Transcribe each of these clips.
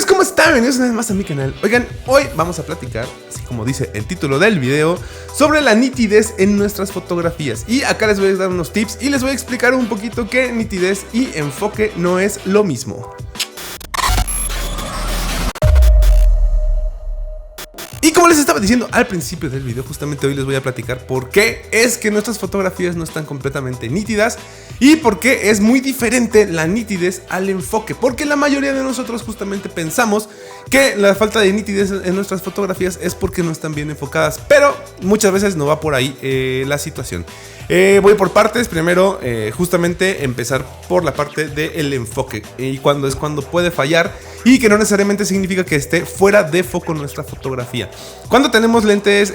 amigos, ¿cómo están? Bienvenidos una vez más a mi canal. Oigan, hoy vamos a platicar, así como dice el título del video, sobre la nitidez en nuestras fotografías. Y acá les voy a dar unos tips y les voy a explicar un poquito que nitidez y enfoque no es lo mismo. Y como les estaba diciendo al principio del video, justamente hoy les voy a platicar por qué es que nuestras fotografías no están completamente nítidas y por qué es muy diferente la nitidez al enfoque. Porque la mayoría de nosotros justamente pensamos que la falta de nitidez en nuestras fotografías es porque no están bien enfocadas, pero muchas veces no va por ahí la situación. Voy por partes. Primero, justamente empezar por la parte del enfoque y cuando puede fallar y que no necesariamente significa que esté fuera de foco nuestra fotografía. Cuando tenemos lentes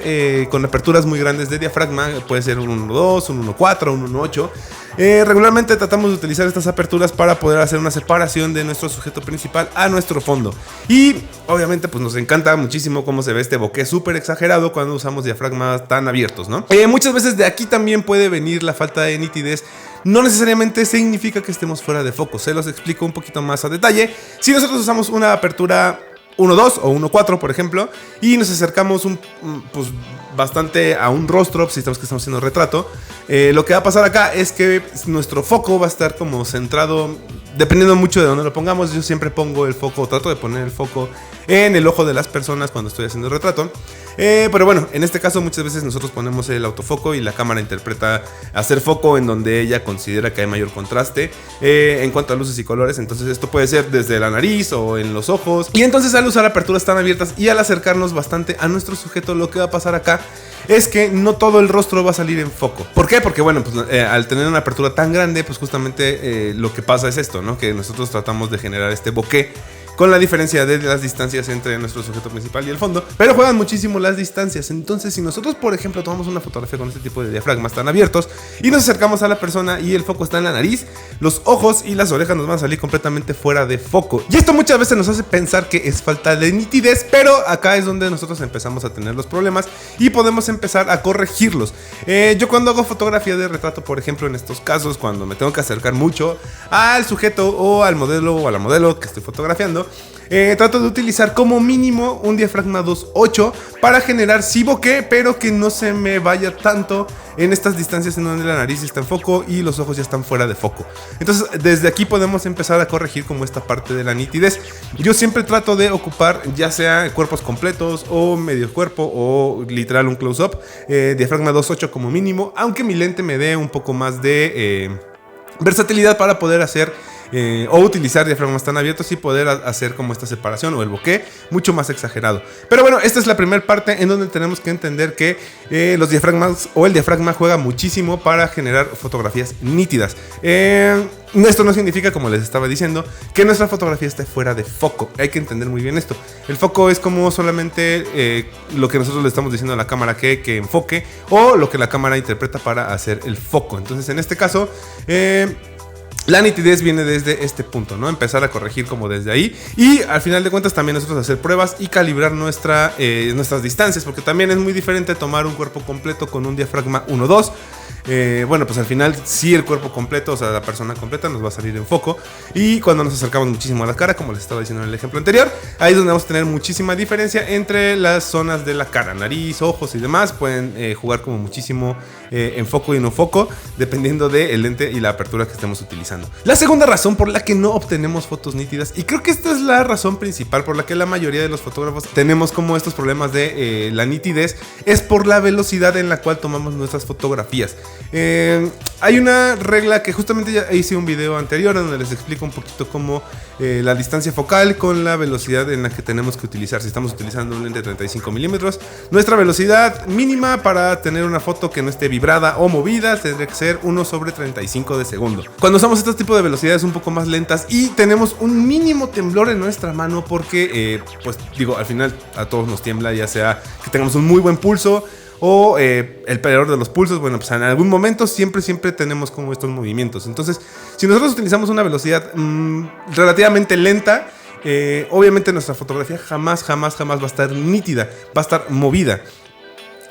con aperturas muy grandes de diafragma, puede ser un 1.2, un 1.4, un 1.8, regularmente tratamos de utilizar estas aperturas para poder hacer una separación de nuestro sujeto principal a nuestro fondo. Y obviamente pues nos encanta muchísimo cómo se ve este bokeh súper exagerado cuando usamos diafragmas tan abiertos, ¿no? Muchas veces de aquí también puede venir la falta de nitidez. No necesariamente significa que estemos fuera de foco. Se los explico un poquito más a detalle. Si nosotros usamos una apertura 1.2 o 1.4, por ejemplo, y nos acercamos pues bastante a un rostro, si estamos haciendo retrato, lo que va a pasar acá es que nuestro foco va a estar como centrado, dependiendo mucho de dónde lo pongamos. Yo siempre pongo el foco, trato de poner el foco en el ojo de las personas cuando estoy haciendo el retrato. Pero bueno, en este caso muchas veces nosotros ponemos el autofoco y la cámara interpreta hacer foco en donde ella considera que hay mayor contraste en cuanto a luces y colores. Entonces esto puede ser desde la nariz o en los ojos. Y entonces al usar aperturas tan abiertas y al acercarnos bastante a nuestro sujeto, lo que va a pasar acá es que no todo el rostro va a salir en foco. ¿Por qué? Porque bueno, pues al tener una apertura tan grande, pues justamente lo que pasa es esto, ¿no? Que nosotros tratamos de generar este bokeh con la diferencia de las distancias entre nuestro sujeto principal y el fondo, pero juegan muchísimo las distancias. Entonces, si nosotros, por ejemplo, tomamos una fotografía con este tipo de diafragmas tan abiertos y nos acercamos a la persona y el foco está en la nariz, los ojos y las orejas nos van a salir completamente fuera de foco. Y esto muchas veces nos hace pensar que es falta de nitidez, pero acá es donde nosotros empezamos a tener los problemas y podemos empezar a corregirlos. Yo cuando hago fotografía de retrato, por ejemplo, en estos casos, cuando me tengo que acercar mucho al sujeto o al modelo o a la modelo que estoy fotografiando, trato de utilizar como mínimo un diafragma 2.8 para generar sí bokeh, pero que no se me vaya tanto en estas distancias en donde la nariz está en foco y los ojos ya están fuera de foco. Entonces desde aquí podemos empezar a corregir como esta parte de la nitidez. Yo siempre trato de ocupar ya sea cuerpos completos o medio cuerpo o literal un close-up, diafragma 2.8 como mínimo, aunque mi lente me dé un poco más de versatilidad para poder hacer o utilizar diafragmas tan abiertos y poder hacer como esta separación o el bokeh mucho más exagerado. Pero bueno, esta es la primera parte en donde tenemos que entender que los diafragmas o el diafragma juega muchísimo para generar fotografías nítidas. Esto no significa, como les estaba diciendo, que nuestra fotografía esté fuera de foco. Hay que entender muy bien esto. El foco es como solamente lo que nosotros le estamos diciendo a la cámara que enfoque, o lo que la cámara interpreta para hacer el foco. Entonces en este caso la nitidez viene desde este punto, ¿no? Empezar a corregir como desde ahí. Y al final de cuentas también nosotros hacer pruebas y calibrar nuestras distancias. Porque también es muy diferente tomar un cuerpo completo con un diafragma 1.2. Bueno, pues al final sí el cuerpo completo, o sea, la persona completa nos va a salir en foco. Y cuando nos acercamos muchísimo a la cara, como les estaba diciendo en el ejemplo anterior, ahí es donde vamos a tener muchísima diferencia entre las zonas de la cara, nariz, ojos y demás. Pueden jugar como muchísimo en foco y no foco, dependiendo del lente y la apertura que estemos utilizando. La segunda razón por la que no obtenemos fotos nítidas, y creo que esta es la razón principal por la que la mayoría de los fotógrafos tenemos como estos problemas de la nitidez, es por la velocidad en la cual tomamos nuestras fotografías. Hay una regla que justamente ya hice un video anterior donde les explico un poquito cómo la distancia focal con la velocidad en la que tenemos que utilizar. Si estamos utilizando un lente de 35 milímetros, nuestra velocidad mínima para tener una foto que no esté vibrada o movida tendría que ser 1/35 de segundo. Cuando usamos este tipo de velocidades un poco más lentas y tenemos un mínimo temblor en nuestra mano, porque pues digo, al final a todos nos tiembla, ya sea que tengamos un muy buen pulso o el peor de los pulsos. Bueno, pues en algún momento siempre tenemos como estos movimientos. Entonces, si nosotros utilizamos una velocidad relativamente lenta, obviamente nuestra fotografía jamás va a estar nítida, va a estar movida.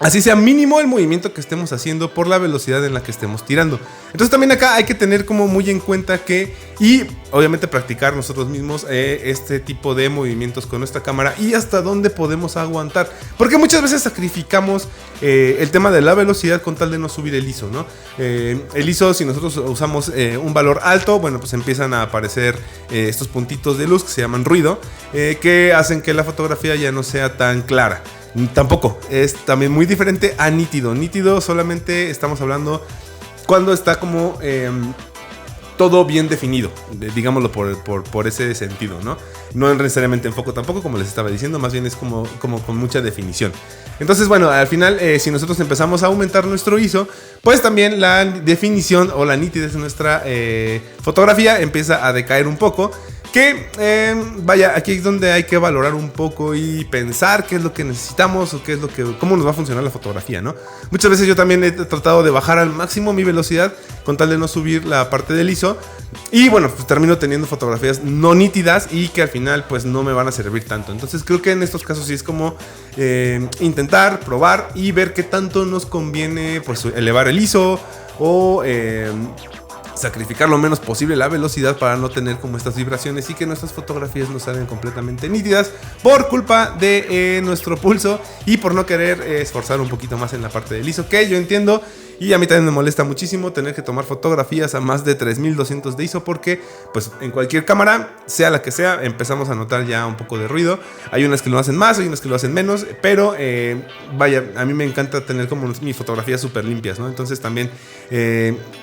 así sea mínimo el movimiento que estemos haciendo por la velocidad en la que estemos tirando. Entonces también acá hay que tener como muy en cuenta que, y obviamente practicar nosotros mismos este tipo de movimientos con nuestra cámara y hasta dónde podemos aguantar. Porque muchas veces sacrificamos el tema de la velocidad con tal de no subir el ISO, ¿no? El ISO, si nosotros usamos un valor alto, bueno, pues empiezan a aparecer estos puntitos de luz que se llaman ruido, que hacen que la fotografía ya no sea tan clara. Tampoco, es también muy diferente a nítido. Nítido solamente estamos hablando cuando está como todo bien definido, digámoslo por ese sentido, ¿no? No necesariamente en foco tampoco, como les estaba diciendo, más bien es como con mucha definición. Entonces, bueno, al final, si nosotros empezamos a aumentar nuestro ISO, pues también la definición o la nitidez de nuestra fotografía empieza a decaer un poco. Que vaya, aquí es donde hay que valorar un poco y pensar qué es lo que necesitamos o cómo nos va a funcionar la fotografía, ¿no? Muchas veces yo también he tratado de bajar al máximo mi velocidad con tal de no subir la parte del ISO. Y bueno, pues termino teniendo fotografías no nítidas y que al final pues no me van a servir tanto. Entonces creo que en estos casos sí es como intentar, probar y ver qué tanto nos conviene pues elevar el ISO o sacrificar lo menos posible la velocidad para no tener como estas vibraciones y que nuestras fotografías no salgan completamente nítidas por culpa de nuestro pulso y por no querer esforzar un poquito más en la parte del ISO, que yo entiendo. Y a mí también me molesta muchísimo tener que tomar fotografías a más de 3200 de ISO porque pues en cualquier cámara, sea la que sea, empezamos a notar ya un poco de ruido. Hay unas que lo hacen más, hay unas que lo hacen menos, pero vaya, a mí me encanta tener como mis fotografías súper limpias, ¿no? Entonces también,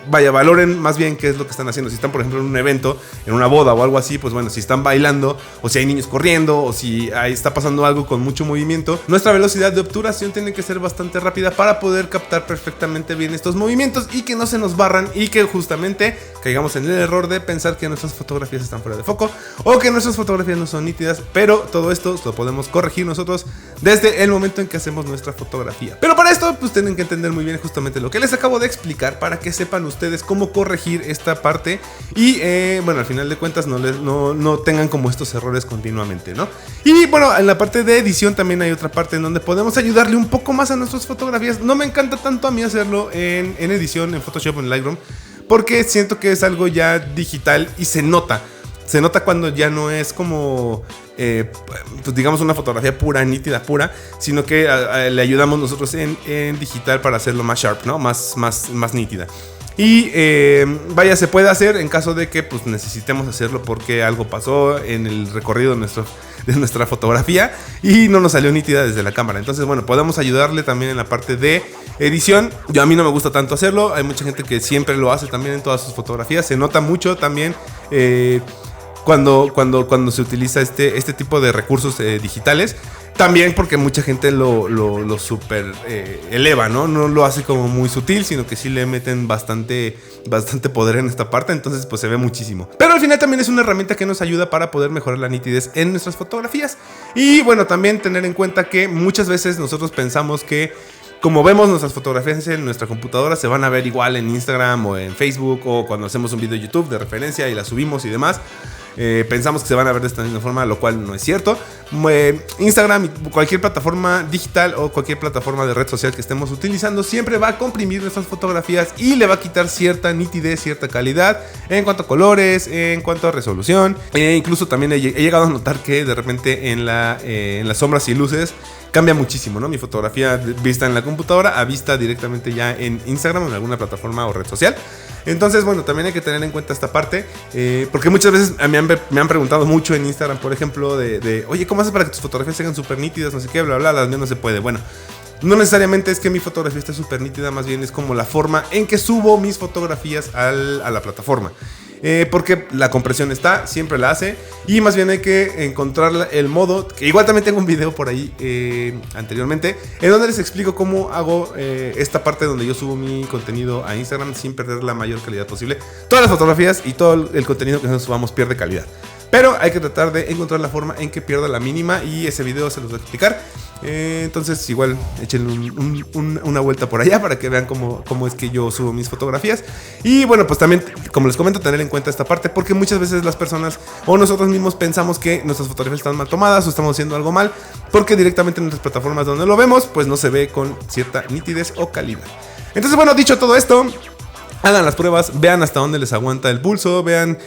vaya, valoren más bien qué es lo que están haciendo. Si están, por ejemplo, en un evento, en una boda o algo así, pues bueno, si están bailando o si hay niños corriendo o si ahí está pasando algo con mucho movimiento, nuestra velocidad de obturación tiene que ser bastante rápida para poder captar perfectamente bien estos movimientos y que no se nos barran y que justamente caigamos en el error de pensar que nuestras fotografías están fuera de foco o que nuestras fotografías no son nítidas, pero todo esto lo podemos corregir nosotros desde el momento en que hacemos nuestra fotografía. Pero para esto pues tienen que entender muy bien justamente lo que les acabo de explicar para que sepan ustedes cómo corregir esta parte y bueno, al final de cuentas no tengan como estos errores continuamente, ¿no? Y bueno, en la parte de edición también hay otra parte en donde podemos ayudarle un poco más a nuestras fotografías. No me encanta tanto a mí hacerlo en edición, en Photoshop, en Lightroom, porque siento que es algo ya digital y se nota cuando ya no es como pues digamos una fotografía pura, nítida, pura, sino que le ayudamos nosotros en digital para hacerlo más sharp, ¿no? Más nítida. Y vaya, se puede hacer en caso de que pues necesitemos hacerlo porque algo pasó en el recorrido de nuestra fotografía y no nos salió nítida desde la cámara. Entonces, bueno, podemos ayudarle también en la parte de edición. A mí no me gusta tanto hacerlo. Hay mucha gente que siempre lo hace también en todas sus fotografías. Se nota mucho también cuando se utiliza este tipo de recursos digitales. También porque mucha gente lo super eleva, ¿no? No lo hace como muy sutil, sino que sí le meten bastante poder en esta parte. Entonces pues se ve muchísimo. Pero al final también es una herramienta que nos ayuda para poder mejorar la nitidez en nuestras fotografías. Y bueno, también tener en cuenta que muchas veces nosotros pensamos que como vemos nuestras fotografías en nuestra computadora se van a ver igual en Instagram o en Facebook o cuando hacemos un video de YouTube de referencia y la subimos y demás. Pensamos que se van a ver de esta misma forma, lo cual no es cierto. Instagram y cualquier plataforma digital o cualquier plataforma de red social que estemos utilizando siempre va a comprimir nuestras fotografías y le va a quitar cierta nitidez, cierta calidad en cuanto a colores, en cuanto a resolución. Incluso también he llegado a notar que de repente en las sombras y luces cambia muchísimo, ¿no? Mi fotografía vista en la computadora a vista directamente ya en Instagram o en alguna plataforma o red social. Entonces, bueno, también hay que tener en cuenta esta parte, porque muchas veces me han preguntado mucho en Instagram, por ejemplo, oye, ¿cómo haces para que tus fotografías sean súper nítidas? No sé qué, bla, bla, las mías no se puede. Bueno, no necesariamente es que mi fotografía esté súper nítida, más bien es como la forma en que subo mis fotografías a la plataforma. Porque la compresión siempre la hace. Y más bien hay que encontrar el modo. Que igual también tengo un video por ahí anteriormente, en donde les explico cómo hago esta parte donde yo subo mi contenido a Instagram sin perder la mayor calidad posible. Todas las fotografías y todo el contenido que nosotros subamos pierde calidad. pero hay que tratar de encontrar la forma en que pierda la mínima y ese video se los voy a explicar. Entonces igual echen una vuelta por allá para que vean cómo es que yo subo mis fotografías. Y bueno, pues también, como les comento, tener en cuenta esta parte, porque muchas veces las personas o nosotros mismos pensamos que nuestras fotografías están mal tomadas o estamos haciendo algo mal, porque directamente en nuestras plataformas donde lo vemos pues no se ve con cierta nitidez o calidad. Entonces bueno, dicho todo esto, hagan las pruebas, vean hasta dónde les aguanta el pulso, vean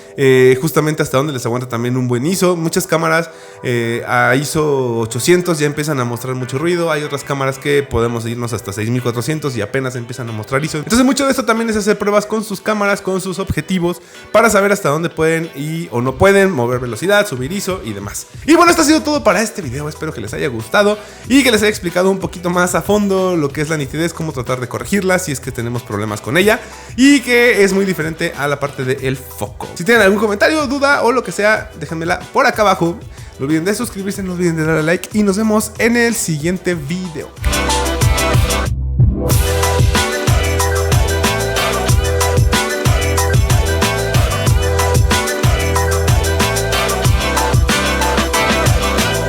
justamente hasta dónde les aguanta también un buen ISO. Muchas cámaras a ISO 800 ya empiezan a mostrar mucho ruido. Hay otras cámaras que podemos irnos hasta 6400 y apenas empiezan a mostrar ISO. Entonces mucho de esto también es hacer pruebas con sus cámaras, con sus objetivos, para saber hasta dónde pueden o no pueden mover velocidad, subir ISO y demás. Y bueno, esto ha sido todo para este video. Espero que les haya gustado y que les haya explicado un poquito más a fondo lo que es la nitidez, cómo tratar de corregirla si es que tenemos problemas con ella, y que es muy diferente a la parte del foco. Si tienen algún comentario, duda o lo que sea, déjenmela por acá abajo. No olviden de suscribirse, no olviden de darle like y nos vemos en el siguiente video.